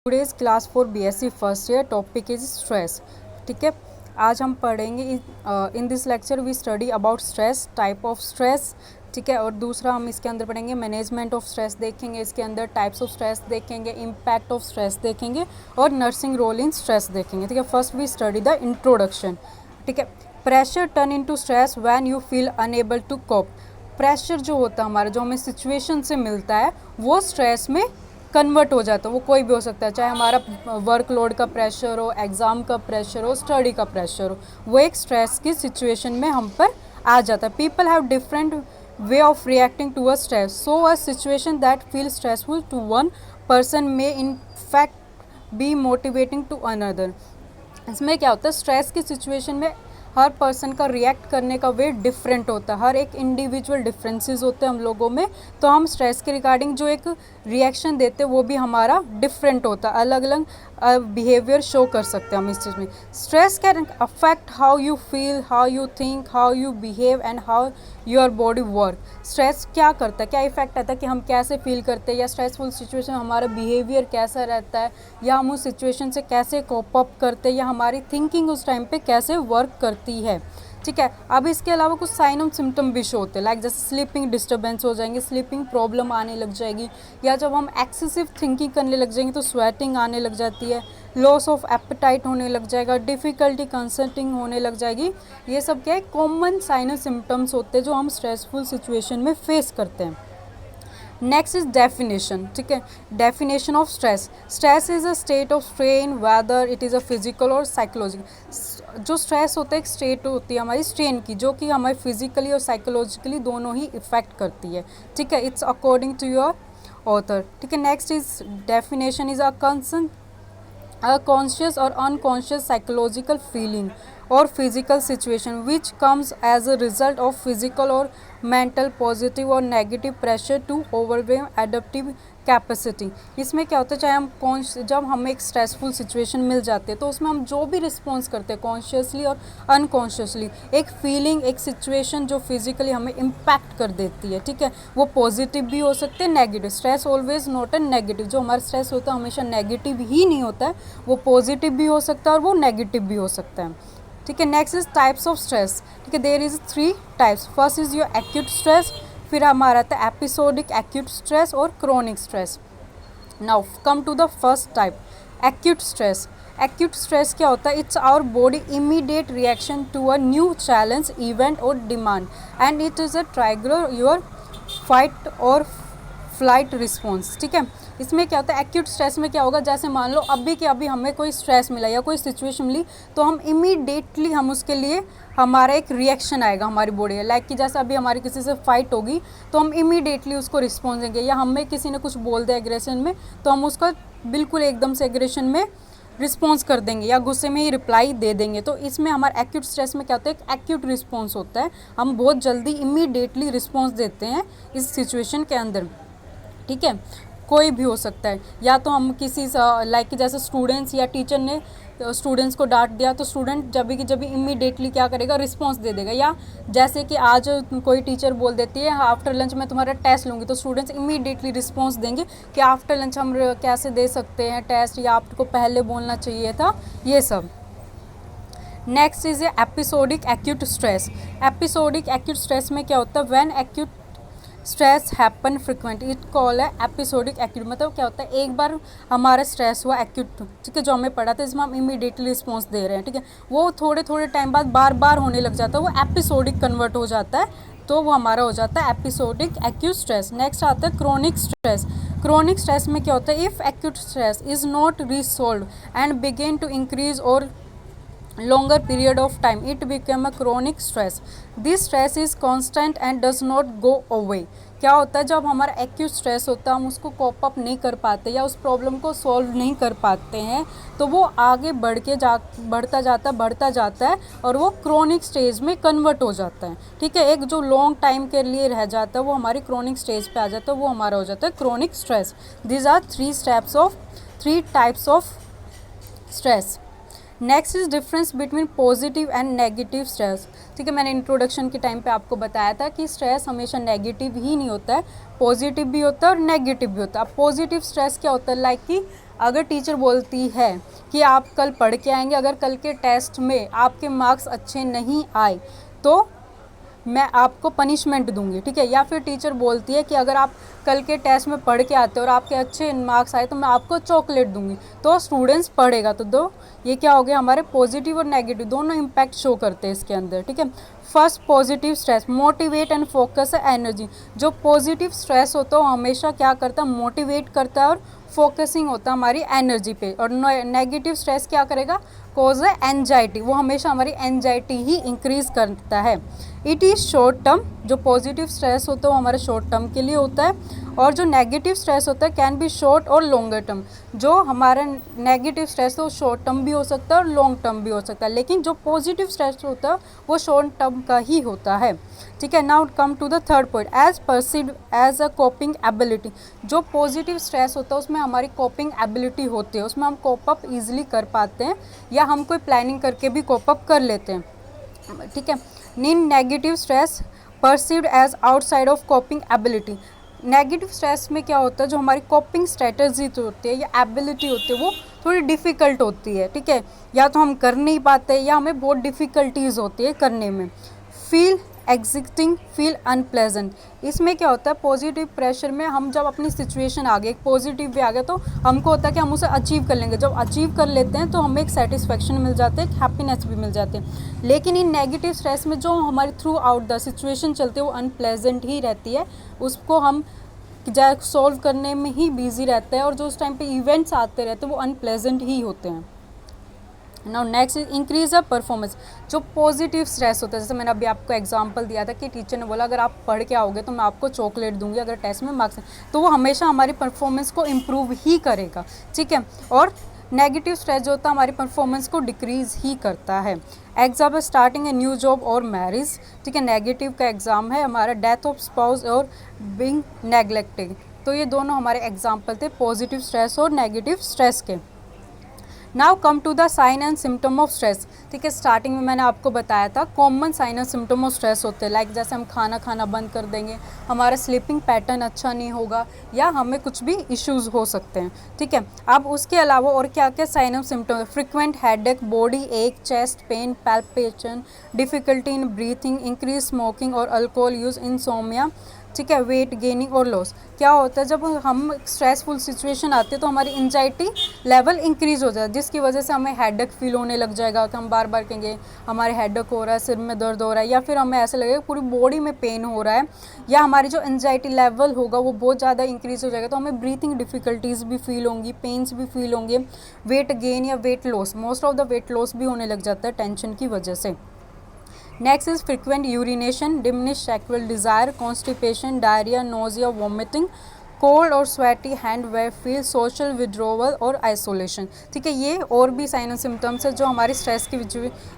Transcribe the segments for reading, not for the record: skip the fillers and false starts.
Today's class for BSc first year topic is stress. ठीक है, आज हम पढ़ेंगे in this lecture we study about stress, type of stress. ठीक है, और दूसरा हम इसके अंदर पढ़ेंगे मैनेजमेंट ऑफ स्ट्रेस देखेंगे, इसके अंदर टाइप्स ऑफ स्ट्रेस देखेंगे, इम्पैक्ट ऑफ स्ट्रेस देखेंगे और नर्सिंग रोल इन स्ट्रेस देखेंगे। ठीक है, first we study the introduction. ठीक है, pressure turn into stress when you feel unable to cope. Pressure जो होता है हमारा, जो हमें सिचुएशन से मिलता है, वो स्ट्रेस में कन्वर्ट हो जाता है। वो कोई भी हो सकता है, चाहे हमारा वर्कलोड का प्रेशर हो, एग्ज़ाम का प्रेशर हो, स्टडी का प्रेशर हो, वो एक स्ट्रेस की सिचुएशन में हम पर आ जाता है। People have different way of reacting to a stress, so a situation that feel stressful to one person may in fact be motivating to another. इसमें क्या होता है, स्ट्रेस की सिचुएशन में हर पर्सन का रिएक्ट करने का वे डिफरेंट होता है, हर एक इंडिविजुअल डिफरेंसेस होते हैं हम लोगों में। तो हम स्ट्रेस के रिगार्डिंग जो एक रिएक्शन देते हैं वो भी हमारा डिफरेंट होता है, अलग अलग बिहेवियर शो कर सकते हैं हम इस चीज़ में। Stress can affect how you feel, how you think, how you behave and how your body work. Stress क्या करता है, क्या इफेक्ट आता है कि हम कैसे फील करते हैं, या स्ट्रेसफुल सिचुएशन हमारा बिहेवियर कैसा रहता है, या हम उस सिचुएशन से कैसे कोप अप करते हैं, या हमारी थिंकिंग उस टाइम पे कैसे वर्क करती है। ठीक है, अब इसके अलावा कुछ साइन और सिम्टम भी शो होते हैं, लाइक जैसे स्लीपिंग डिस्टर्बेंस हो जाएंगे, स्लीपिंग प्रॉब्लम आने लग जाएगी, या जब हम एक्सेसिव थिंकिंग करने लग जाएंगे तो स्वेटिंग आने लग जाती है, लॉस ऑफ एपेटाइट होने लग जाएगा, डिफ़िकल्टी कंसंट्रेटिंग होने लग जाएगी। ये सब क्या है, कॉमन साइन और सिम्टम्स होते हैं जो हम स्ट्रेसफुल सिचुएशन में फेस करते हैं। Next is definition. ठीक है, definition of stress. Stress is a state of strain whether it is a physical और साइकोलॉजिकल। जो स्ट्रेस होता है एक स्टेट होती है हमारी स्ट्रेन की, जो कि हमारे फिजिकली और साइकोलॉजिकली दोनों ही इफेक्ट करती है। ठीक है, it's according to your author. ठीक है, next is definition is a conscious or unconscious psychological feeling or physical situation which comes as a result of physical or mental positive or negative pressure to overwhelm adaptive capacity. इसमें क्या होता है, चाहे हम जब हमें एक स्ट्रेसफुल सिचुएशन मिल जाती है तो उसमें हम जो भी रिस्पॉन्स करते हैं कॉन्शियसली और अनकॉन्शियसली, एक फीलिंग, एक सिचुएशन जो फिजिकली हमें इम्पैक्ट कर देती है। ठीक है, वो पॉजिटिव भी हो सकते हैं, negative. Stress always not a negative. जो हमारा स्ट्रेस होता है हमेशा नेगेटिव ही नहीं होता है, वो पॉजिटिव भी हो सकता है और वो नेगेटिव भी हो सकता है। ठीक है, next is types of stress. ठीक है, there is 3 types. First is your acute stress, फिर हमारा आता है एपिसोडिक एक्यूट स्ट्रेस और chronic stress. Now come to the first type, acute stress. Acute stress क्या होता है, it's our body immediate reaction to a new challenge, event और demand, and it is a trigger your fight और flight response. ठीक है, इसमें क्या होता है, एक्यूट स्ट्रेस में क्या होगा, जैसे मान लो अभी के अभी हमें कोई स्ट्रेस मिला या कोई सिचुएशन मिली, तो हम इमीडिएटली हम उसके लिए हमारा एक रिएक्शन आएगा हमारी बॉडी, लाइक कि जैसे अभी हमारी किसी से फाइट होगी तो हम इमीडिएटली उसको रिस्पॉन्स देंगे, या हमें किसी ने कुछ बोल दिया एग्रेशन में तो हम उसका बिल्कुल एकदम से एग्रेशन में रिस्पॉन्स कर देंगे या गुस्से में ही रिप्लाई दे देंगे। तो इसमें हमारा एक्यूट स्ट्रेस में क्या होता है, एक एक्यूट रिस्पॉन्स होता है, हम बहुत जल्दी इमीडिएटली रिस्पॉन्स देते हैं इस सिचुएशन के अंदर। ठीक है, कोई भी हो सकता है, या तो हम किसी लाइक कि जैसे स्टूडेंट्स या टीचर ने स्टूडेंट्स को डांट दिया तो स्टूडेंट जब इमीडिएटली क्या करेगा, रिस्पॉन्स दे देगा। या जैसे कि आज कोई टीचर बोल देती है आफ्टर लंच मैं तुम्हारा टेस्ट लूँगी, तो स्टूडेंट्स इमीडिएटली रिस्पॉन्स देंगे कि आफ्टर लंच हम कैसे दे सकते हैं टेस्ट, या आपको पहले बोलना चाहिए था, ये सब। Next is episodic acute stress. Episodic acute stress में क्या होता है, when acute stress happen frequent it call है एपिसोडिक एक्यूट। मतलब क्या होता है, एक बार हमारा स्ट्रेस हुआ एक्यूट, ठीक है, जो हमें पड़ा था, इसमें हम इमीडिएटली रिस्पॉन्स दे रहे हैं। ठीक है, वो थोड़े थोड़े टाइम बाद बार बार होने लग जाता है, वो एपिसोडिक कन्वर्ट हो जाता है, तो वो हमारा हो जाता है एपिसोडिक एक्यूट स्ट्रेस। नेक्स्ट आता है क्रोनिक स्ट्रेस। क्रोनिक स्ट्रेस में क्या होता है, if acute stress is not resolve and begin to increase और longer period of time it become a chronic stress. This stress is constant and does not go away. क्या होता है, जब हमारा एक्यूट स्ट्रेस होता है हम उसको कोप अप नहीं कर पाते या उस प्रॉब्लम को सॉल्व नहीं कर पाते हैं, तो वो आगे बढ़ता जाता है और वो क्रोनिक स्टेज में कन्वर्ट हो जाता है। ठीक है, एक जो लॉन्ग टाइम के लिए रह जाता है वो हमारी क्रोनिक स्टेज पे आ जाता है, वो हमारा हो जाता है chronic stress. These are 3 types of stress. Next is difference between positive and negative stress. ठीक है, मैंने इंट्रोडक्शन के टाइम पे आपको बताया था कि स्ट्रेस हमेशा नेगेटिव ही नहीं होता है, पॉजिटिव भी होता है और नेगेटिव भी होता है। अब पॉजिटिव स्ट्रेस क्या होता है, लाइक कि अगर टीचर बोलती है कि आप कल पढ़ के आएंगे, अगर कल के टेस्ट में आपके मार्क्स अच्छे नहीं आए तो मैं आपको पनिशमेंट दूंगी, ठीक है। या फिर टीचर बोलती है कि अगर आप कल के टेस्ट में पढ़ के आते हो और आपके अच्छे मार्क्स आए तो मैं आपको चॉकलेट दूंगी, तो स्टूडेंट्स पढ़ेगा। तो दो ये क्या हो गया, हमारे पॉजिटिव और नेगेटिव दोनों इम्पैक्ट शो करते हैं इसके अंदर, ठीक है। First positive stress, motivate and focus है एनर्जी। जो पॉजिटिव स्ट्रेस होता है वो हमेशा क्या करता है, मोटिवेट करता है और फोकसिंग होता है हमारी एनर्जी पे। और नेगेटिव स्ट्रेस क्या करेगा, कॉज है एंजाइटी, वो हमेशा हमारी एंजाइटी ही इंक्रीज करता है। इट इज़ शॉर्ट टर्म, जो पॉजिटिव स्ट्रेस होता है वो हमारे शॉर्ट टर्म के लिए होता है, और जो नेगेटिव स्ट्रेस होता है कैन बी शॉर्ट और लॉन्गर टर्म। जो हमारा नेगेटिव स्ट्रेस है वो शॉर्ट टर्म भी हो सकता है और लॉन्ग टर्म भी हो सकता है, लेकिन जो पॉजिटिव स्ट्रेस होता है वो शॉर्ट टर्म का ही होता है, ठीक है। Now come to the third point, as perceived as a coping ability. जो पॉजिटिव स्ट्रेस होता है उसमें हमारी कोपिंग एबिलिटी होती है, उसमें हम कोप अप ईजिली कर पाते हैं या हम कोई प्लानिंग करके भी कोप अप कर लेते हैं, ठीक है। In negative stress perceived as outside of coping ability. Negative stress में क्या होता है, जो हमारी कोपिंग स्ट्रेटजी होती है या एबिलिटी होती है वो थोड़ी डिफ़िकल्ट होती है, ठीक है। या तो हम कर नहीं पाते या हमें बहुत डिफ़िकल्टीज होती है करने में। Feel exiting, feel unpleasant. इसमें क्या होता है, पॉजिटिव प्रेशर में हम जब अपनी सिचुएशन आ गई, एक पॉजिटिव भी आ गया तो हमको होता है कि हम उसे अचीव कर लेंगे। जब अचीव कर लेते हैं तो हमें एक सेटिस्फेक्शन मिल जाता है, एक हैप्पीनेस भी मिल जाती है। लेकिन इन नेगेटिव स्ट्रेस में जो हमारी थ्रू आउट द सिचुएशन चलती है वो अनप्लेजेंट ही रहती है, उसको हम सॉल्व करने में ही बिजी रहते हैं, और जो उस टाइम पे इवेंट्स आते रहते हैं वो अनप्लेजेंट ही होते हैं। Now next is increase a performance. जो पॉजिटिव स्ट्रेस होता है, जैसे मैंने अभी आपको एग्जांपल दिया था कि टीचर ने बोला अगर आप पढ़ के आओगे तो मैं आपको चॉकलेट दूंगी अगर टेस्ट में मार्क्स, तो वो हमेशा हमारी परफॉर्मेंस को इम्प्रूव ही करेगा, ठीक है। और नेगेटिव स्ट्रेस जो होता है हमारी परफॉर्मेंस को डिक्रीज ही करता है। एग्जाम है स्टार्टिंग ए न्यू जॉब और मैरिज, ठीक है। नेगेटिव का एग्जाम है हमारा डेथ ऑफ स्पाउस और बीइंग नेग्लेक्टेड। तो ये दोनों हमारे एग्जाम्पल थे पॉजिटिव स्ट्रेस और नेगेटिव स्ट्रेस के। Now come to the sign and symptom of stress, ठीक है। स्टार्टिंग में मैंने आपको बताया था common sign and symptom of stress होते हैं, लाइक जैसे हम खाना खाना बंद कर देंगे, हमारा स्लीपिंग पैटर्न अच्छा नहीं होगा, या हमें कुछ भी इश्यूज हो सकते हैं, ठीक है। अब उसके अलावा और क्या क्या साइन ऑफ सिम्टम है, फ्रिक्वेंट हेडेक, बॉडी एक, chest pain, palpitation, difficulty in breathing, increase smoking और अल्कोहल यूज, इंसोमिया, ठीक है। वेट गेनिंग और लॉस। क्या होता है जब हम स्ट्रेसफुल सिचुएशन आती है तो हमारी एंजाइटी लेवल इंक्रीज हो जाता है, जिसकी वजह से हमें हेडेक फील होने लग जाएगा कि हम बार बार कहेंगे हमारे हेडेक हो रहा है, सिर में दर्द हो रहा है, या फिर हमें ऐसा लगेगा पूरी बॉडी में पेन हो रहा है, या हमारी जो एंजाइटी लेवल होगा वो बहुत ज़्यादा इंक्रीज हो जाएगा, तो हमें ब्रीथिंग डिफिकल्टीज़ भी फील होंगी, पेन्स भी फील होंगे। वेट गेन या weight loss, most of the weight loss भी होने लग जाता है टेंशन की वजह से। Next is frequent urination, diminish sexual desire, constipation, diarrhoea, nausea, vomiting, cold और sweaty hand, weak feel, social withdrawal और आइसोलेशन, ठीक है। ये और भी साइन एंड सिम्टम्स है जो हमारी स्ट्रेस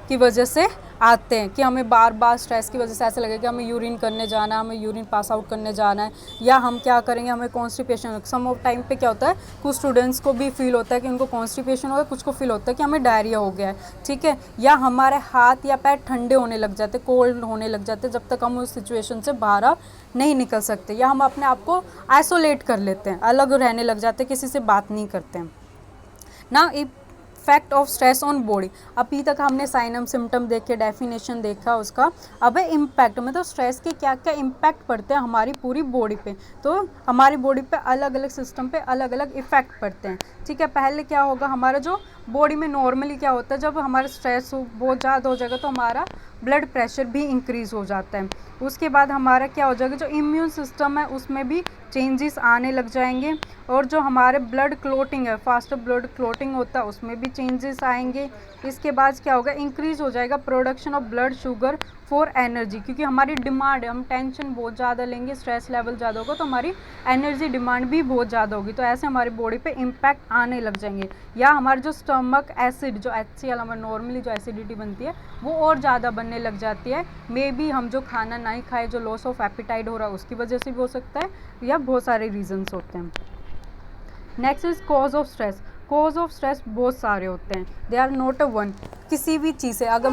की वजह से आते हैं, कि हमें बार बार स्ट्रेस की वजह से ऐसा लगेगा कि हमें यूरिन करने जाना है, हमें यूरिन पास आउट करने जाना है, या हम क्या करेंगे, हमें कॉन्स्टिपेशन। सम ऑफ टाइम पे क्या होता है, कुछ स्टूडेंट्स को भी फील होता है कि उनको कॉन्स्टिपेशन हो गया, कुछ को फील होता है कि हमें डायरिया हो गया है, ठीक है। या हमारे हाथ या पैर ठंडे होने लग जाते, कोल्ड होने लग जाते, जब तक हम उस सिचुएशन से बाहर नहीं निकल सकते, या हम अपने आप को आइसोलेट कर लेते हैं, अलग रहने लग जाते हैं, किसी से बात नहीं करते हैं ना। Effect of stress on body, अभी तक हमने साइन एंड सिम्टम देखे, डेफिनेशन देखा उसका। अब है इम्पैक्ट, मतलब स्ट्रेस के क्या क्या इम्पैक्ट पड़ते हैं हमारी पूरी बॉडी पे। तो हमारी बॉडी पे अलग अलग सिस्टम पे अलग अलग इफेक्ट पड़ते हैं, ठीक है। पहले क्या होगा, हमारा जो बॉडी में नॉर्मली क्या होता है, जब हमारा स्ट्रेस बहुत ज़्यादा हो जाएगा तो हमारा ब्लड प्रेशर भी इंक्रीज़ हो जाता है। उसके बाद हमारा क्या हो जाएगा, जो इम्यून सिस्टम है उसमें भी चेंजेस आने लग जाएंगे, और जो हमारे ब्लड क्लोटिंग है, फास्टर ब्लड क्लोटिंग होता है उसमें भी चेंजेस आएंगे। इसके बाद क्या होगा, इंक्रीज़ हो जाएगा production of blood sugar for energy, क्योंकि हमारी डिमांड है, हम टेंशन बहुत ज़्यादा लेंगे, स्ट्रेस लेवल ज़्यादा होगा तो हमारी एनर्जी डिमांड भी बहुत ज़्यादा होगी, तो ऐसे हमारी बॉडी पे इम्पैक्ट आने लग जाएंगे। या हमारे जो स्टमक एसिड, जो HCl हमारे नॉर्मली जो एसिडिटी बनती है वो और ज़्यादा बनने लग जाती है। मे बी हम जो खाना नहीं खाए, जो लॉस ऑफ एपिटाइट हो रहा है उसकी वजह से भी हो सकता है, या बहुत सारे रीजंस होते हैं। Next is cause of stress. Cause of stress बहुत सारे होते हैं, they are not a one. किसी भी चीज़ से अगर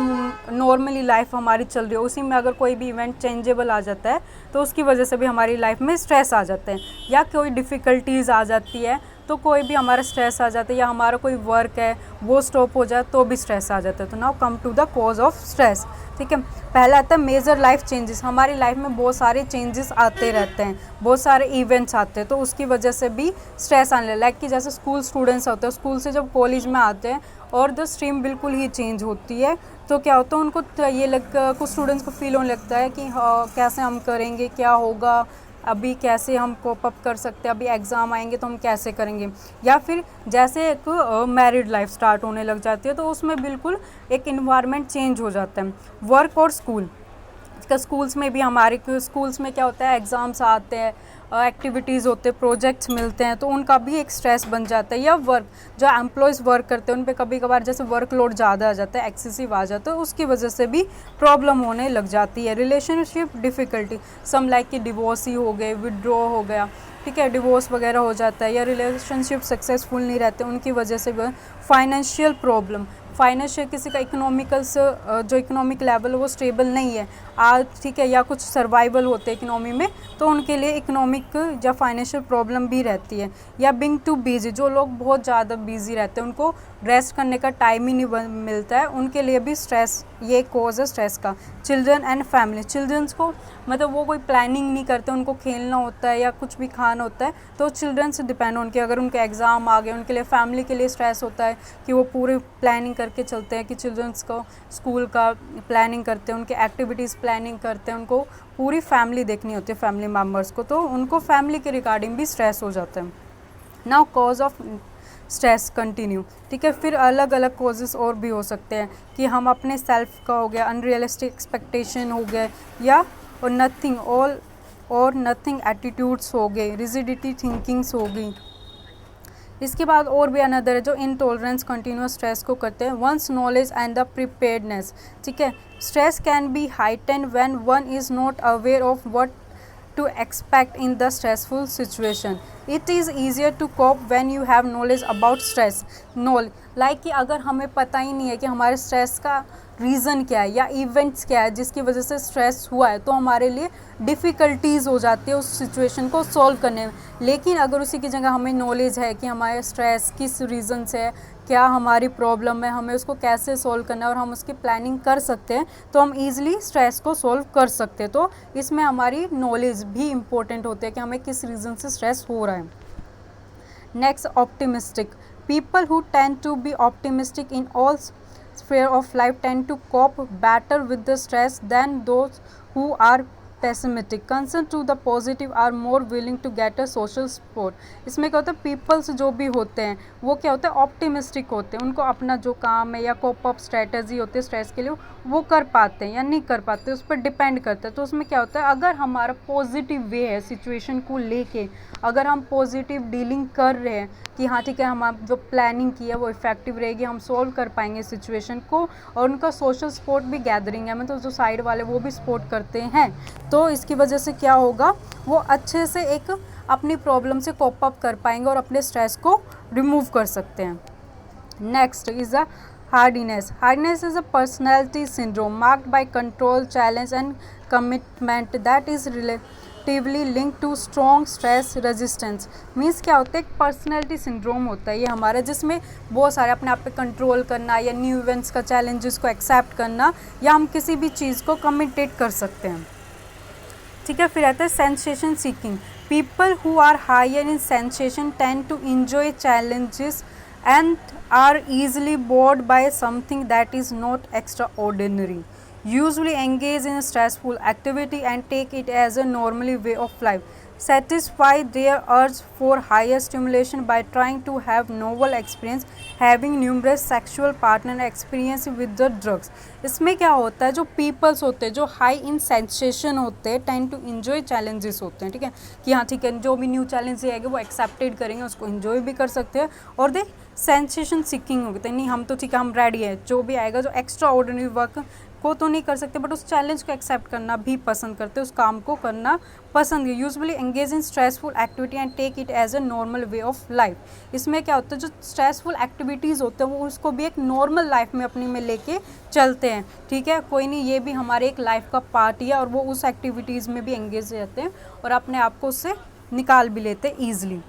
नॉर्मली लाइफ हमारी चल रही है, उसी में अगर कोई भी इवेंट चेंजेबल आ जाता है तो उसकी वजह से भी हमारी लाइफ में स्ट्रेस आ जाते हैं, या कोई डिफ़िकल्टीज़ आ जाती है तो कोई भी हमारा स्ट्रेस आ जाता है, या हमारा कोई वर्क है वो स्टॉप हो जाए तो भी स्ट्रेस आ जाता है। तो now come to the cause of stress. ठीक है, पहला आता है मेजर लाइफ चेंजेस। हमारी लाइफ में बहुत सारे चेंजेस आते रहते हैं, बहुत सारे इवेंट्स आते हैं, तो उसकी वजह से भी स्ट्रेस आने लगा। लाइक कि जैसे स्कूल स्टूडेंट्स होते हैं, स्कूल से जब कॉलेज में आते हैं और द स्ट्रीम बिल्कुल ही चेंज होती है, तो क्या होता है उनको ये कुछ स्टूडेंट्स को फील होने लगता है कि हाँ कैसे हम करेंगे, क्या होगा, अभी कैसे हम कोप अप कर सकते हैं, अभी एग्ज़ाम आएंगे तो हम कैसे करेंगे। या फिर जैसे एक मैरिड लाइफ स्टार्ट होने लग जाती है, तो उसमें बिल्कुल एक इन्वायरमेंट चेंज हो जाता है। वर्क और स्कूल का, स्कूल्स में भी हमारे स्कूल्स में क्या होता है, एग्ज़ाम्स आते हैं, एक्टिविटीज़ होते हैं, प्रोजेक्ट्स मिलते हैं, तो उनका भी एक स्ट्रेस बन जाता है। या वर्क, जो एम्प्लॉयज़ वर्क करते हैं उन पे कभी कभार जैसे वर्कलोड ज़्यादा आ जाता है, एक्सेसिव आ जाता है, उसकी वजह से भी प्रॉब्लम होने लग जाती है। रिलेशनशिप डिफ़िकल्टी, सम लाइक कि डिवोर्स ही हो गए, विड्रॉ हो गया, ठीक है, डिवोर्स वगैरह हो जाता है, या रिलेशनशिप सक्सेसफुल नहीं रहते, उनकी वजह से फाइनेंशियल प्रॉब्लम, फाइनेंशियल किसी का इकोनॉमिकल्स जो इकोनॉमिक लेवल है वो स्टेबल नहीं है आज, ठीक है, या कुछ सर्वाइवल होते हैं इकोनॉमी में, तो उनके लिए इकोनॉमिक या फाइनेंशियल प्रॉब्लम भी रहती है। या बिंग टू बिजी, जो लोग बहुत ज़्यादा बिजी रहते हैं, उनको रेस्ट करने का टाइम ही नहीं मिलता है, उनके लिए भी स्ट्रेस, ये कॉज है स्ट्रेस का। चिल्ड्रन एंड फैमिली, चिल्ड्रंस को मतलब वो कोई प्लानिंग नहीं करते, उनको खेलना होता है या कुछ भी खाना होता है, तो चिल्ड्रन से डिपेंड उनके, अगर उनके एग्ज़ाम आ गए, उनके लिए फैमिली के लिए स्ट्रेस होता है कि वो पूरी प्लानिंग करके चलते हैं, कि चिल्ड्रंस को स्कूल का प्लानिंग करते हैं, उनके एक्टिविटीज़ प्लानिंग करते हैं, उनको पूरी फैमिली देखनी होती है, फैमिली मेम्बर्स को, तो उनको फैमिली के रिगार्डिंग भी स्ट्रेस हो जाता है। Now cause of stress continue, ठीक है, फिर अलग अलग कॉजेज़ और भी हो सकते हैं कि हम अपने सेल्फ का हो गया, अनरियलिस्टिक एक्सपेक्टेशन हो गए, या और नथिंग ऑल और नथिंग एटीट्यूड्स हो गए, रिजिडिटी थिंकिंग्स हो गई। इसके बाद और भी अनदर है जो इनटॉलरेंस कंटिन्यूस स्ट्रेस को करते हैं। Once knowledge and the preparedness, ठीक है, stress can be heightened when one is not aware of what to expect in the stressful situation. It is easier to cope when you have knowledge about stress. Like कि अगर हमें पता ही नहीं है कि हमारे स्ट्रेस का रीज़न क्या है या इवेंट्स क्या है जिसकी वजह से स्ट्रेस हुआ है, तो हमारे लिए डिफ़िकल्टीज़ हो जाती है उस सिचुएशन को सॉल्व करने में। लेकिन अगर उसी की जगह हमें नॉलेज है कि हमारे स्ट्रेस किस रीज़न से है, क्या हमारी प्रॉब्लम है, हमें उसको कैसे सॉल्व करना है, और हम उसकी प्लानिंग कर सकते हैं, तो हम ईज़िली स्ट्रेस को सॉल्व कर सकते हैं। तो इसमें हमारी नॉलेज भी इम्पोर्टेंट होती है कि हमें किस रीज़न से स्ट्रेस हो रहा है। Next, optimistic, people who tend to be optimistic in all sphere of life tend to cope better with the stress than those who are pessimistic. Concerned to the positive are more willing to get a social support. इसमें क्या होता है, peoples जो भी होते हैं वो क्या होता है, ऑप्टिमिस्टिक होते हैं, उनको अपना जो काम है या कोप अप स्ट्रेटजी होती है स्ट्रेस के लिए वो कर पाते हैं या नहीं कर पाते, उस पर डिपेंड करता है। तो उसमें क्या होता है, अगर हमारा पॉजिटिव वे है सिचुएशन को लेके, अगर हम पॉजिटिव डीलिंग कर रहे हैं कि हाँ ठीक है, हम जो प्लानिंग की है वो इफेक्टिव रहेगी, हम सॉल्व कर पाएंगे सिचुएशन को, और उनका सोशल सपोर्ट भी गैदरिंग है, मतलब जो साइड वाले वो भी सपोर्ट करते हैं, तो इसकी वजह से क्या होगा, वो अच्छे से एक अपनी प्रॉब्लम से कोप अप कर पाएंगे और अपने स्ट्रेस को रिमूव कर सकते हैं। Next is a hardiness. Hardiness is a personality syndrome marked by control, challenge and commitment that is relatively linked to strong stress resistance. Means क्या होता है, एक पर्सनैलिटी सिंड्रोम होता है ये हमारा, जिसमें बहुत सारे अपने आप पे कंट्रोल करना या न्यू इवेंट्स का चैलेंजेस को एक्सेप्ट करना, या हम किसी भी चीज़ को कमिटेड कर सकते हैं। ठीक है, फिर आता है sensation seeking. People who are higher in sensation tend to enjoy challenges and are easily bored by something that is not extraordinary, usually engage in stressful activity and take it as a normal way of life, satisfy their urge for higher stimulation by trying to have novel experience, having numerous sexual partner experience with the drugs. इसमें क्या होता है, जो peoples होते हैं जो high in sensation होते हैं टेंड टू इन्जॉय चैलेंजेस होते हैं, ठीक है, कि हाँ ठीक है, जो भी न्यू चैलेंज आएगा वो एक्सेप्टेड करेंगे, उसको इन्जॉय भी कर सकते हैं, और दे सेंसेशन सीकिंग होते हैं, नहीं हम तो ठीक है, हम रेडी है, जो भी आएगा, जो एक्स्ट्रा ऑर्डिनरी वर्क को तो नहीं कर सकते बट उस चैलेंज को एक्सेप्ट करना भी पसंद करते हैं, उस काम को करना पसंद है। Usually engage in stressful activity and take it as a normal way of life. इसमें क्या होता है, जो स्ट्रेसफुल एक्टिविटीज़ होते हैं वो उसको भी एक नॉर्मल लाइफ में अपनी में लेके चलते हैं, ठीक है, कोई नहीं, ये भी हमारे एक लाइफ का पार्ट ही है, और वो उस एक्टिविटीज़ में भी एंगेज रहते हैं और अपने आप को उससे निकाल भी लेते हैं easily.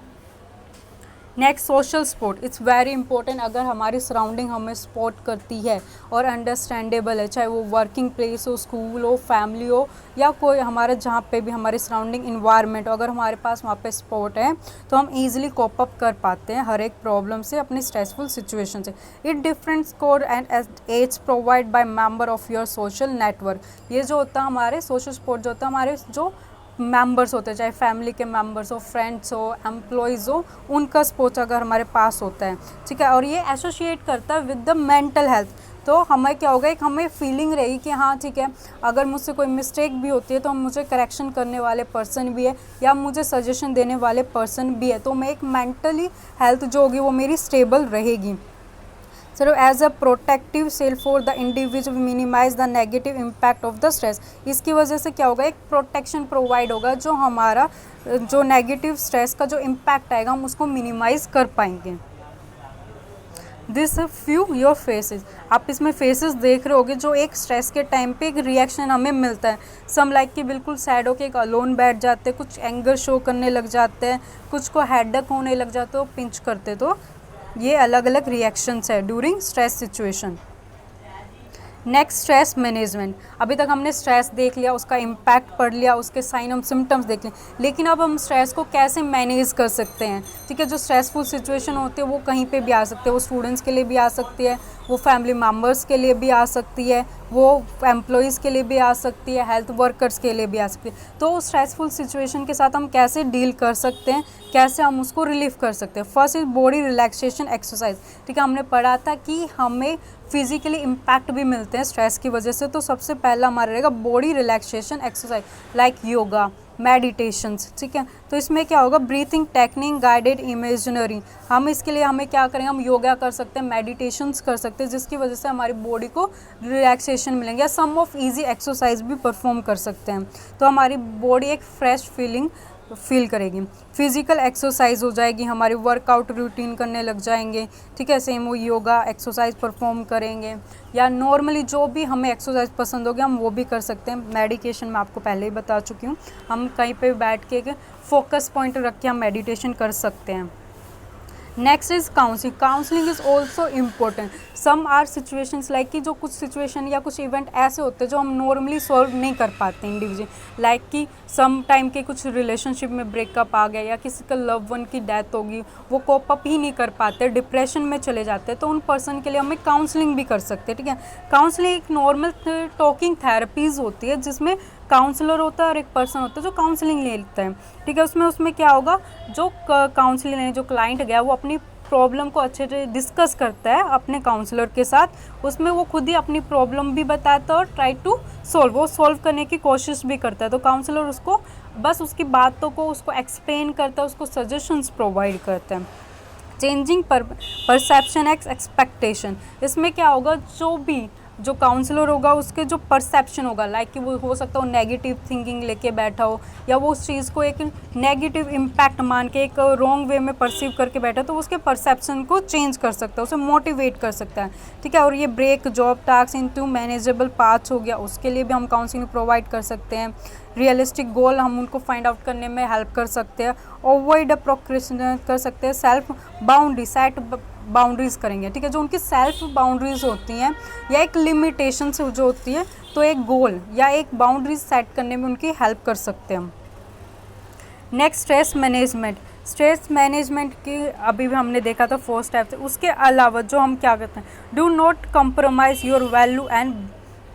Next social support, it's very important. अगर हमारी सराउंडिंग हमें सपोर्ट करती है और अंडरस्टैंडेबल है, चाहे वो वर्किंग प्लेस हो, स्कूल हो, फैमिली हो, या कोई हमारे जहाँ पे भी हमारी सराउंडिंग इन्वायरमेंट हो, अगर हमारे पास वहाँ पे सपोर्ट है तो हम ईजिली कोप अप कर पाते हैं हर एक प्रॉब्लम से, अपनी स्ट्रेसफुल सिचुएशन से। It different score and as provide by member of your social network. ये जो होता है हमारे सोशल सपोर्ट जो होता है हमारे जो मेंबर्स होते हैं, चाहे फैमिली के मेंबर्स हो, फ्रेंड्स हो, एम्प्लॉयज़ हो, उनका सपोर्ट अगर हमारे पास होता है, ठीक है। और ये एसोसिएट करता है विद द मेंटल हेल्थ। तो हमें क्या होगा, एक हमें फीलिंग रहेगी कि हाँ ठीक है, अगर मुझसे कोई मिस्टेक भी होती है तो मुझे करेक्शन करने वाले पर्सन भी है या मुझे सजेशन देने वाले पर्सन भी है, तो मैं एक मेंटली हेल्थ जो होगी वो मेरी स्टेबल रहेगी। Sir as a protective cell for the individual minimize the negative impact of the stress. इसकी वजह से क्या होगा, एक प्रोटेक्शन प्रोवाइड होगा, जो हमारा जो नेगेटिव स्ट्रेस का जो इम्पैक्ट आएगा हम उसको मिनिमाइज कर पाएंगे। दिस फ्यू योर फेसेस, आप इसमें फेसेस देख रहे होगे जो एक स्ट्रेस के टाइम पे एक रिएक्शन हमें मिलता है। सम लाइक कि बिल्कुल सैड होके एक अलोन बैठ जाते हैं, कुछ एंगर शो करने लग जाते हैं, कुछ को हेडेक होने लग जाते हो, पिंच करते। तो ये अलग अलग रिएक्शंस है during stress situation. Next stress management, अभी तक हमने स्ट्रेस देख लिया, उसका इम्पैक्ट पढ़ लिया, उसके साइन और सिम्टम्स देख लिए, लेकिन अब हम स्ट्रेस को कैसे मैनेज कर सकते हैं, ठीक है। जो स्ट्रेसफुल सिचुएशन होती है वो कहीं पे भी आ सकती है, वो स्टूडेंट्स के लिए भी आ सकती है, वो फैमिली मेम्बर्स के लिए भी आ सकती है, वो एम्प्लॉयज़ के लिए भी आ सकती है, हेल्थ वर्कर्स के लिए भी आ सकती है। तो स्ट्रेसफुल सिचुएशन के साथ हम कैसे डील कर सकते हैं, कैसे हम उसको रिलीफ कर सकते हैं। First is body relaxation exercise, ठीक है। हमने पढ़ा था कि हमें फिजिकली इम्पैक्ट भी मिलते हैं स्ट्रेस की वजह से, तो सबसे पहला हमारा रहेगा body relaxation exercise like yoga, meditations, ठीक है। तो इसमें क्या होगा, ब्रीथिंग टेक्निक, गाइडेड इमेजिनरी। हम इसके लिए हमें क्या करेंगे, हम योगा कर सकते हैं, मेडिटेशंस कर सकते हैं, जिसकी वजह से हमारी बॉडी को रिलैक्सेशन मिलेंगे, या सम ऑफ इजी एक्सरसाइज भी परफॉर्म कर सकते हैं, तो हमारी बॉडी एक फ्रेश फील करेगी। फिजिकल एक्सरसाइज हो जाएगी, हमारी वर्कआउट रूटीन करने लग जाएंगे, ठीक है। सेम वो योगा एक्सरसाइज परफॉर्म करेंगे, या नॉर्मली जो भी हमें एक्सरसाइज पसंद होगी हम वो भी कर सकते हैं। मेडिटेशन मैं आपको पहले ही बता चुकी हूँ, हम कहीं पे बैठ के फोकस पॉइंट रख के हम मेडिटेशन कर सकते हैं। Next is counselling, counselling is also important. Some are situations like कि जो कुछ सिचुएशन या कुछ इवेंट ऐसे होते हैं जो हम नॉर्मली सॉल्व नहीं कर पाते इंडिविजुअल, लाइक कि सम टाइम के कुछ रिलेशनशिप में ब्रेकअप आ गया, या किसी का लव वन की डेथ होगी, वो कोप अप ही नहीं कर पाते, डिप्रेशन में चले जाते हैं, तो उन पर्सन के लिए हमें काउंसलिंग भी कर सकते हैं, ठीक है। काउंसलिंग एक नॉर्मल टॉकिंग थेरेपीज होती है, जिसमें काउंसलर होता है और एक पर्सन होता है जो काउंसलिंग लेता है, ठीक है। उसमें क्या होगा, जो काउंसलिंग लेने जो क्लाइंट गया वो अपनी प्रॉब्लम को अच्छे से डिस्कस करता है अपने काउंसलर के साथ, उसमें वो खुद ही अपनी प्रॉब्लम भी बताता है और ट्राई टू सॉल्व करने की कोशिश भी करता है। तो काउंसलर उसको बस उसकी बातों को उसको एक्सप्लेन करता है, उसको सजेशंस प्रोवाइड करता है। चेंजिंग परसेप्शन एक्स एक्सपेक्टेशन, इसमें क्या होगा, जो काउंसलर होगा उसके जो परसेप्शन होगा, लाइक कि वो हो सकता हो नेगेटिव थिंकिंग लेके बैठा हो, या वो उस चीज़ को एक नेगेटिव इम्पैक्ट मान के एक रॉन्ग वे में परसीव करके बैठा, तो उसके परसेप्शन को चेंज कर सकता है, उसे मोटिवेट कर सकता है, ठीक है। और ये break job task into manageable paths हो गया, उसके लिए भी हम काउंसलिंग प्रोवाइड कर सकते हैं। रियलिस्टिक गोल हम उनको फाइंड आउट करने में हेल्प कर सकते हैं। अवॉइड प्रोक्रेस्टिनेट कर सकते हैं। सेल्फ बाउंड्री सेट बाउंड्रीज करेंगे, ठीक है। जो उनकी सेल्फ बाउंड्रीज होती हैं या एक लिमिटेशन से जो होती है, तो एक गोल या एक बाउंड्रीज सेट करने में उनकी हेल्प कर सकते हैं हम। Next stress management, stress management की अभी भी हमने देखा था 4 स्टेप्स। उसके अलावा जो हम क्या करते हैं, do not compromise your value and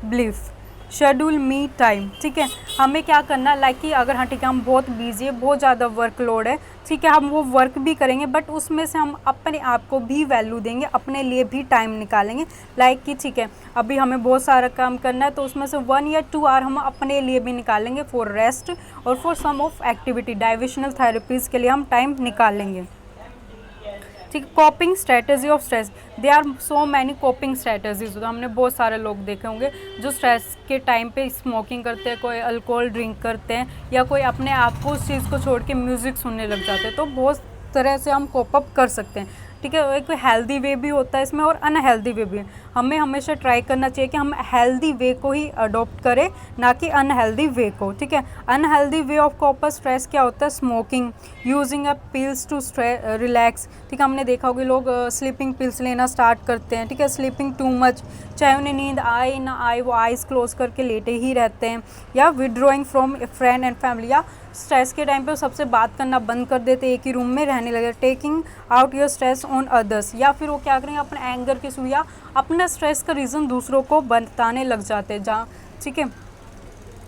belief, schedule me time, ठीक है। हमें क्या करना, लाइक कि अगर हाँ ठीक है हम बहुत बिजी है, बहुत ज़्यादा वर्कलोड है, ठीक है, हम वो वर्क भी करेंगे, बट उसमें से हम अपने आप को भी वैल्यू देंगे, अपने लिए भी टाइम निकालेंगे। लाइक कि ठीक है अभी हमें बहुत सारा काम करना है, तो उसमें से 1 या 2 आवर हम अपने लिए भी निकालेंगे फॉर रेस्ट और for some of activity, diversional therapies के लिए हम टाइम निकालेंगे, ठीक। Coping strategy of stress, they are so many coping strategies. तो हमने बहुत सारे लोग देखे होंगे जो स्ट्रेस के टाइम पे स्मोकिंग करते हैं, कोई अल्कोहल ड्रिंक करते हैं, या कोई अपने आप को उस चीज़ को छोड़ के म्यूज़िक सुनने लग जाते हैं। तो बहुत तरह से हम कोप अप कर सकते हैं। ठीक है। एक हेल्दी वे भी होता है इसमें और अनहेल्दी वे भी है। हमें हमेशा ट्राई करना चाहिए कि हम हेल्दी वे को ही अडॉप्ट करें, ना कि अनहेल्दी वे को, ठीक है। Unhealthy way of copper stress क्या होता है? Smoking, using a pills to relax, ठीक है। हमने देखा होगा लोग स्लीपिंग पिल्स लेना स्टार्ट करते हैं, ठीक है। स्लीपिंग टू मच, चाहे उन्हें नींद आए ना आए वो आइज़ क्लोज करके लेटे ही रहते हैं। या withdrawing from friend and family, या स्ट्रेस के टाइम पे वो सबसे बात करना बंद कर देते, एक ही रूम में रहने लगे। Taking out your stress on others, या फिर वो क्या करेंगे अपने एंगर के थ्रू या अपना स्ट्रेस का रीज़न दूसरों को बताने लग जाते हैं, जहाँ, ठीक है।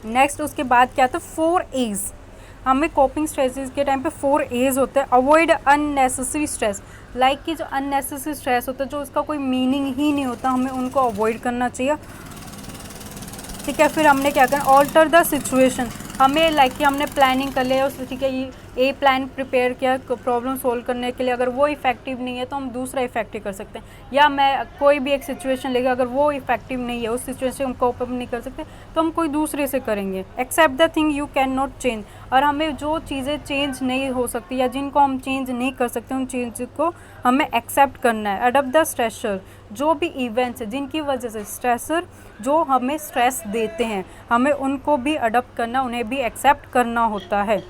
नेक्स्ट उसके बाद क्या था? 4 A's। हमें कोपिंग स्ट्रेसेस के टाइम पे 4 A's होते हैं। अवॉइड अननेसेसरी स्ट्रेस, लाइक कि जो अननेसेसरी स्ट्रेस होता है, जो उसका कोई मीनिंग ही नहीं होता, हमें उनको अवॉइड करना चाहिए, ठीक है। फिर हमने क्या करना? ऑल्टर द सिचुएशन, हमें लाइक कि हमने प्लानिंग कर लिया उस, ठीक है, ये ए प्लान प्रिपेयर किया प्रॉब्लम सोल्व करने के लिए, अगर वो इफेक्टिव नहीं है तो हम दूसरा इफेक्टिव कर सकते हैं। या मैं कोई भी एक सिचुएशन लेगा, अगर वो इफेक्टिव नहीं है, उस सिचुएशन हम कोप अप नहीं कर सकते तो हम कोई दूसरे से करेंगे। Accept the thing you can not change, और हमें जो चीज़ें चेंज नहीं हो सकती या जिनको हम चेंज नहीं कर सकते उन चीज़ को हमें एक्सेप्ट करना है। अडॉप्ट द स्ट्रेसर, जो भी इवेंट्स है जिनकी वजह से स्ट्रेसर जो हमें स्ट्रेस देते हैं, हमें उनको भी अडॉप्ट करना, उन्हें भी एक्सेप्ट करना होता है।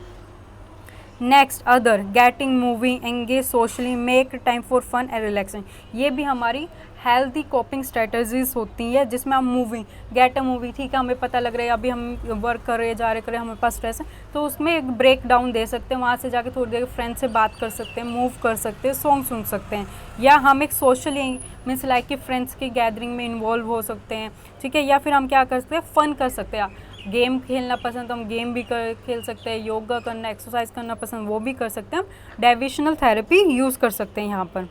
Next other, getting moving, engage socially, make time for fun and relaxing, ये भी हमारी हेल्दी कोपिंग स्ट्रेटजीज होती हैं, जिसमें हम मूविंग, गेट अ मूवी, ठीक है, हमें पता लग रहा है अभी हम वर्क कर रहे जा रहे हमारे पास स्ट्रेस है, तो उसमें एक ब्रेक डाउन दे सकते हैं, वहाँ से जाके थोड़ी देर फ्रेंड से बात कर सकते हैं, मूव कर सकते हैं, सॉन्ग सुन सकते हैं। या हम एक सोशली मीन्स लाइक कि फ्रेंड्स की गैदरिंग में इन्वॉल्व हो सकते हैं, ठीक है। या फिर हम क्या कर सकते हैं? फ़न कर सकते हैं। गेम खेलना पसंद तो हम गेम भी खेल सकते हैं, योगा करना, एक्सरसाइज करना पसंद वो भी कर सकते हैं, हम डाइविशनल थेरेपी यूज़ कर सकते हैं यहाँ पर।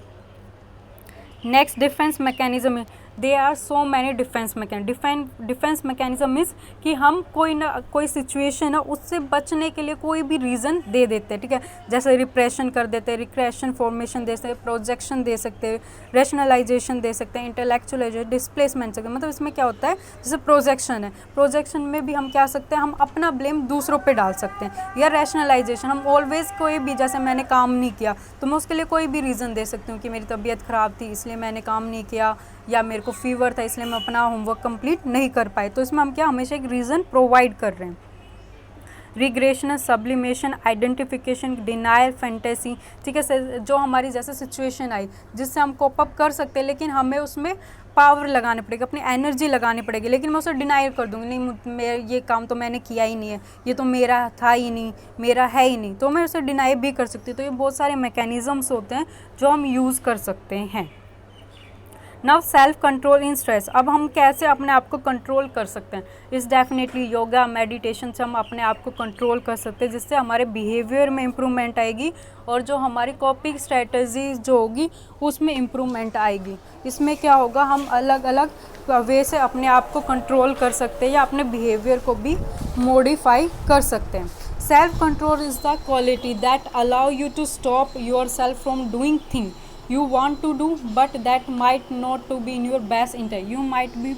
Next defence mechanism, they are so many defence mechanism. Defence mechanism means कि हम कोई ना कोई सिचुएशन है उससे बचने के लिए कोई भी रीज़न दे देते हैं, ठीक है। जैसे रिप्रेशन कर देते हैं, रिक्रेशन फॉर्मेशन दे सकते हैं, प्रोजेक्शन दे सकते हैं, रेशनलाइजेशन दे सकते हैं, इंटेलेक्चुअलाइजेशन, डिस्प्लेसमेंट सकते हैं। मतलब इसमें क्या होता है? जैसे प्रोजेक्शन है, प्रोजेक्शन में भी हम क्या सकते हैं? हम अपना ब्लेम दूसरों पे डाल सकते हैं। या रैशनलाइजेशन, हम ऑलवेज कोई भी, जैसे मैंने काम नहीं किया तो मैं उसके लिए कोई भी रीज़न दे सकती हूँ कि मेरी तबीयत ख़राब थी इसलिए मैंने काम नहीं किया, या मेरे को फीवर था इसलिए मैं अपना होमवर्क कंप्लीट नहीं कर पाए। तो इसमें हम क्या हमेशा एक रीज़न प्रोवाइड कर रहे हैं। Regression, sublimation, identification, denial, fantasy, ठीक है। जो हमारी जैसे सिचुएशन आई जिससे हम कोप अप कर सकते हैं, लेकिन हमें उसमें पावर लगानी पड़ेगी, अपनी एनर्जी लगानी पड़ेगी, लेकिन मैं उसे डिनाई कर दूँगी, नहीं ये काम तो मैंने किया ही नहीं है, ये तो मेरा था ही नहीं, मेरा है ही नहीं, तो मैं उसे डिनाई भी कर सकती हूँ। तो ये बहुत सारे मैकेनिज़म्स होते हैं जो हम यूज़ कर सकते हैं। नाउ सेल्फ कंट्रोल इन स्ट्रेस, अब हम कैसे अपने आप को कंट्रोल कर सकते हैं? इस डेफिनेटली योगा मेडिटेशन से हम अपने आप को कंट्रोल कर सकते हैं, जिससे हमारे बिहेवियर में इम्प्रूवमेंट आएगी और जो हमारी कॉपिंग स्ट्रेटजी जो होगी उसमें इम्प्रूवमेंट आएगी। इसमें क्या होगा? हम अलग अलग वे से अपने आप को कंट्रोल कर सकते हैं या अपने बिहेवियर को भी मॉडिफाई कर सकते हैं। Self control is the quality that allow you to stop yourself from doing thing you want to do but that might not to be in your best interest, you might be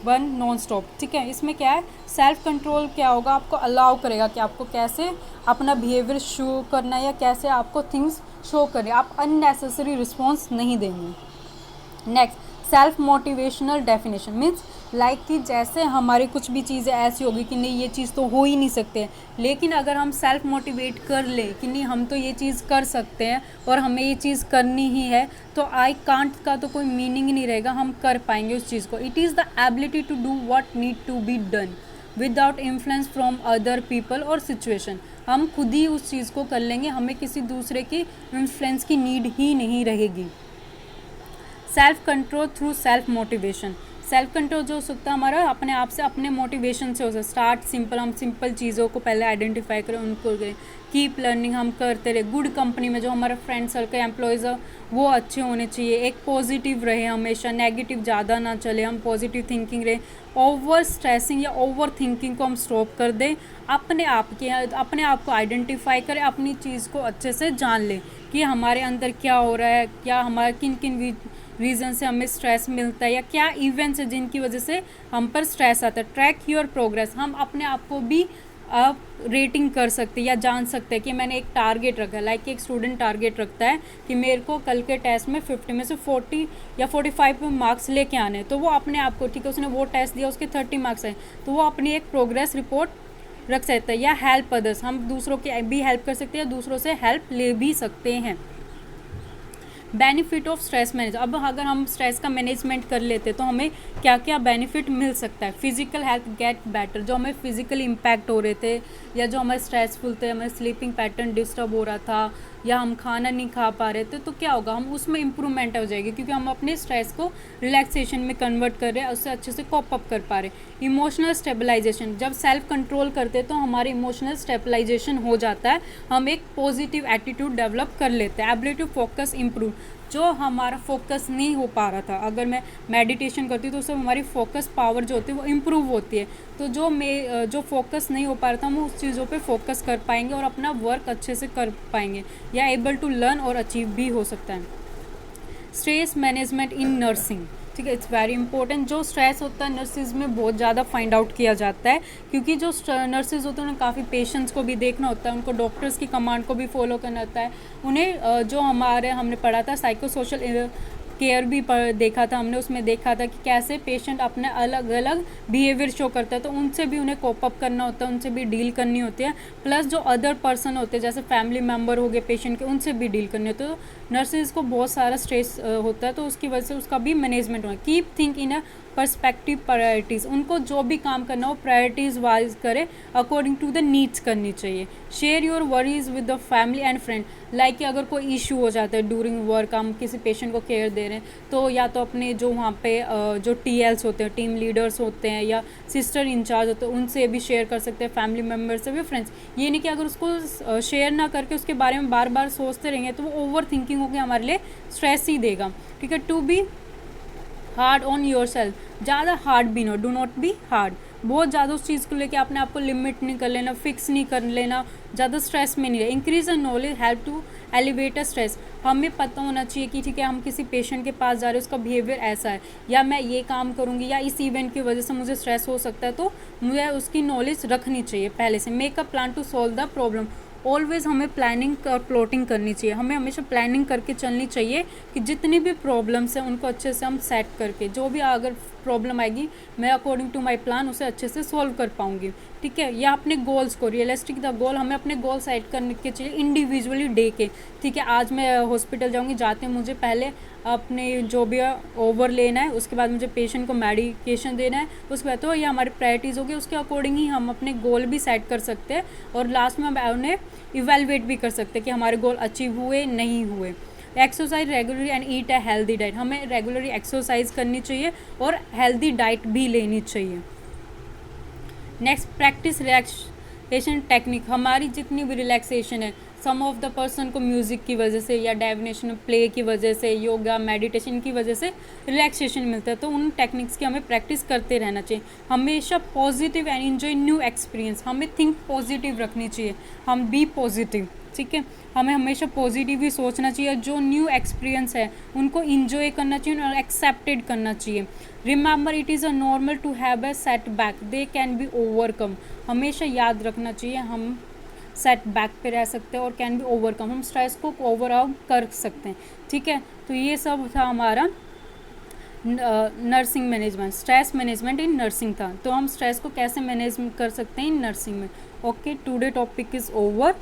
one non stop, ठीक है। इसमें क्या है? Self control क्या होगा? आपको allow करेगा कि आपको कैसे अपना बिहेवियर शो करना है या कैसे आपको थिंग्स शो करें, आप अननेसेसरी रिस्पॉन्स नहीं देंगे। Next, self motivational definition means like कि जैसे हमारी कुछ भी चीज़ें ऐसी होगी कि नहीं ये चीज़ तो हो ही नहीं सकते, लेकिन अगर हम सेल्फ मोटिवेट कर ले कि नहीं हम तो ये चीज़ कर सकते हैं और हमें ये चीज़ करनी ही है, तो आई कांट का तो कोई मीनिंग ही नहीं रहेगा, हम कर पाएंगे उस चीज़ को। It is the ability to do what need to be done without influence from other people और सिचुएशन, हम खुद ही उस चीज़ को कर लेंगे, हमें किसी दूसरे की इन्फ्लुएंस की नीड ही नहीं रहेगी। Self control through self motivation, self control जो हो सकता है हमारा अपने आप से, अपने मोटिवेशन से हो सकता है। स्टार्ट सिंपल, हम सिंपल चीज़ों को पहले आइडेंटिफाई करें, उनको करें। कीप लर्निंग, हम करते रहे। गुड कंपनी में जो हमारा फ्रेंड सर्कल एम्प्लॉयज़ है वो अच्छे होने चाहिए। एक पॉजिटिव रहे हमेशा, नेगेटिव ज़्यादा ना चले, हम पॉजिटिव थिंकिंग रहे। ओवर स्ट्रेसिंग या ओवर थिंकिंग को हम स्टॉप कर दें। अपने आप को आइडेंटिफाई करें, अपनी चीज़ को अच्छे से जान लें कि हमारे अंदर क्या हो रहा है, क्या हमारा किन किन रीज़न से हमें स्ट्रेस मिलता है या क्या इवेंट्स है जिनकी वजह से हम पर स्ट्रेस आता है। ट्रैक योर प्रोग्रेस, हम अपने आप को भी आप रेटिंग कर सकते हैं या जान सकते हैं कि मैंने एक टारगेट रखा है, लाइक एक स्टूडेंट टारगेट रखता है कि मेरे को कल के टेस्ट में 50 में से 40 या 45 में मार्क्स लेके आने हैं, तो वो अपने आप को, ठीक है, उसने वो टेस्ट दिया, उसके 30 मार्क्स आए, तो वो अपनी एक प्रोग्रेस रिपोर्ट रख सकता है। या हेल्प अदर्स, हम दूसरों की भी हेल्प कर सकते हैं, दूसरों से हेल्प ले भी सकते हैं। बेनिफिट ऑफ स्ट्रेस मैनेज, अब अगर हम स्ट्रेस का मैनेजमेंट कर लेते तो हमें क्या क्या बेनिफिट मिल सकता है। फिजिकल हेल्थ गेट बेटर, जो हमें फिजिकली इम्पैक्ट हो रहे थे या जो हमारे स्ट्रेसफुल थे, हमारे स्लीपिंग पैटर्न डिस्टर्ब हो रहा था या हम खाना नहीं खा पा रहे थे, तो क्या होगा, हम उसमें इम्प्रूवमेंट हो जाएगी क्योंकि हम अपने स्ट्रेस को रिलैक्सेशन में कन्वर्ट कर रहे हैं, उससे अच्छे से कॉप अप कर पा रहे हैं। इमोशनल स्टेबलाइजेशन, जब सेल्फ कंट्रोल करते हैं तो हमारे इमोशनल स्टेबलाइजेशन हो जाता है, हम एक पॉजिटिव एटीट्यूड डेवलप कर लेते हैं। एबिलिटी फोकस इम्प्रूव, जो हमारा फोकस नहीं हो पा रहा था, अगर मैं मेडिटेशन करती हूँ तो उससे हमारी फोकस पावर जो होती है वो इम्प्रूव होती है, तो जो फोकस नहीं हो पा रहा था हम उस चीज़ों पे फोकस कर पाएंगे और अपना वर्क अच्छे से कर पाएंगे, या एबल टू लर्न और अचीव भी हो सकता है। स्ट्रेस मैनेजमेंट इन नर्सिंग, ठीक है, इट्स वेरी इंपॉर्टेंट। जो स्ट्रेस होता है नर्सिस में बहुत ज़्यादा फाइंड आउट किया जाता है, क्योंकि जो नर्सिस होते हैं उन्हें काफ़ी पेशेंट्स को भी देखना होता है, उनको डॉक्टर्स की कमांड को भी फॉलो करना होता है, उन्हें जो हमने पढ़ा था साइको सोशल केयर भी देखा था हमने, उसमें देखा था कि कैसे पेशेंट अपने अलग अलग बिहेवियर शो करता है, तो उनसे भी उन्हें कोप अप करना होता है, उनसे भी डील करनी होती है, प्लस जो अदर पर्सन होते हैं जैसे फैमिली मेम्बर हो गए पेशेंट के, उनसे भी डील करनी होती है। तो नर्सेज को बहुत सारा स्ट्रेस होता है, तो उसकी वजह से उसका भी मैनेजमेंट होना। Keep think in a perspective priorities, उनको जो भी काम करना हो प्रायोरिटीज़ वाइज करे, अकॉर्डिंग टू द नीड्स करनी चाहिए। Share your worries with the family and friend, like कि अगर कोई इशू हो जाता है ड्यूरिंग वर्क, हम किसी पेशेंट को केयर दे रहे हैं, तो या तो अपने जो वहाँ पे जो TLs होते हैं, टीम लीडर्स होते हैं या सिस्टर इंचार्ज होते हैं, उनसे भी शेयर कर सकते हैं, फैमिली मेम्बर से भी, फ्रेंड्स। ये नहीं कि अगर उसको शेयर ना करके उसके बारे में बार बार सोचते रहेंगे तो वो ओवर थिंकिंग होकर हमारे लिए स्ट्रेस ही देगा, ठीक है। To be hard on yourself, ज़्यादा हार्ड भी no, do not be hard, बहुत ज़्यादा उस चीज़ को लेकर आपने आपको लिमिट नहीं कर लेना, फिक्स नहीं कर लेना, ज़्यादा स्ट्रेस में नहीं रहे। Increase the knowledge help to alleviate a stress, हमें पता होना चाहिए कि ठीक है हम किसी पेशेंट के पास जा रहे हैं, उसका बिहेवियर ऐसा है, या मैं ये काम करूँगी या इस इवेंट की वजह से मुझे स्ट्रेस हो सकता है, तो मुझे उसकी नॉलेज रखनी चाहिए पहले से। Make a plan to solve the problem, always हमें प्लानिंग और प्लॉटिंग करनी चाहिए, हमें हमेशा प्लानिंग करके चलनी चाहिए कि जितनी भी प्रॉब्लम्स हैं उनको अच्छे से हम सेट करके, जो भी अगर प्रॉब्लम आएगी मैं अकॉर्डिंग टू माय प्लान उसे अच्छे से सॉल्व कर पाऊंगी, ठीक है। या अपने गोल्स को, रियलिस्टिक द गोल, हमें अपने गोल सेट करने के चाहिए इंडिविजुअली डे के, ठीक है। आज मैं हॉस्पिटल जाऊंगी, जाते मुझे पहले अपने जो भी ओवर लेना है, उसके बाद मुझे पेशेंट को मेडिकेशन देना है, उसके बाद तो ये हमारी प्रायोरिटीज़ होगी, उसके अकॉर्डिंग ही हम अपने गोल भी सेट कर सकते हैं और लास्ट में हम उन्हें इवेलुएट भी कर सकते हैं कि हमारे गोल अचीव हुए नहीं हुए। Exercise regularly and eat a healthy diet, हमें रेगुलरली एक्सरसाइज करनी चाहिए और हेल्दी डाइट भी लेनी चाहिए। नेक्स्ट, प्रैक्टिस रिलैक्सेशन टेक्निक, हमारी जितनी भी रिलैक्सेशन है, सम ऑफ द पर्सन को म्यूज़िक की वजह से या डाइविनेशन प्ले की वजह से, योगा मेडिटेशन की वजह से रिलैक्सेशन मिलता है, तो उन टेक्निक्स की हमें प्रैक्टिस करते रहना चाहिए। हमेशा positive and enjoy new experience, हमें थिंक पॉजिटिव रखनी चाहिए, हम बी पॉजिटिव, ठीक है, हमें हमेशा पॉजिटिव ही सोचना चाहिए, जो न्यू एक्सपीरियंस है उनको इंजॉय करना चाहिए और एक्सेप्टेड करना चाहिए। Remember it is a normal to have a setback, they can be overcome, हमेशा याद रखना चाहिए हम सेटबैक पे रह सकते हैं और कैन बी ओवरकम, हम स्ट्रेस को ओवरकम कर सकते हैं, ठीक है। तो ये सब था हमारा nursing management, stress management in nursing था, तो हम स्ट्रेस को कैसे मैनेज कर सकते हैं इन नर्सिंग में। Okay, today topic is over.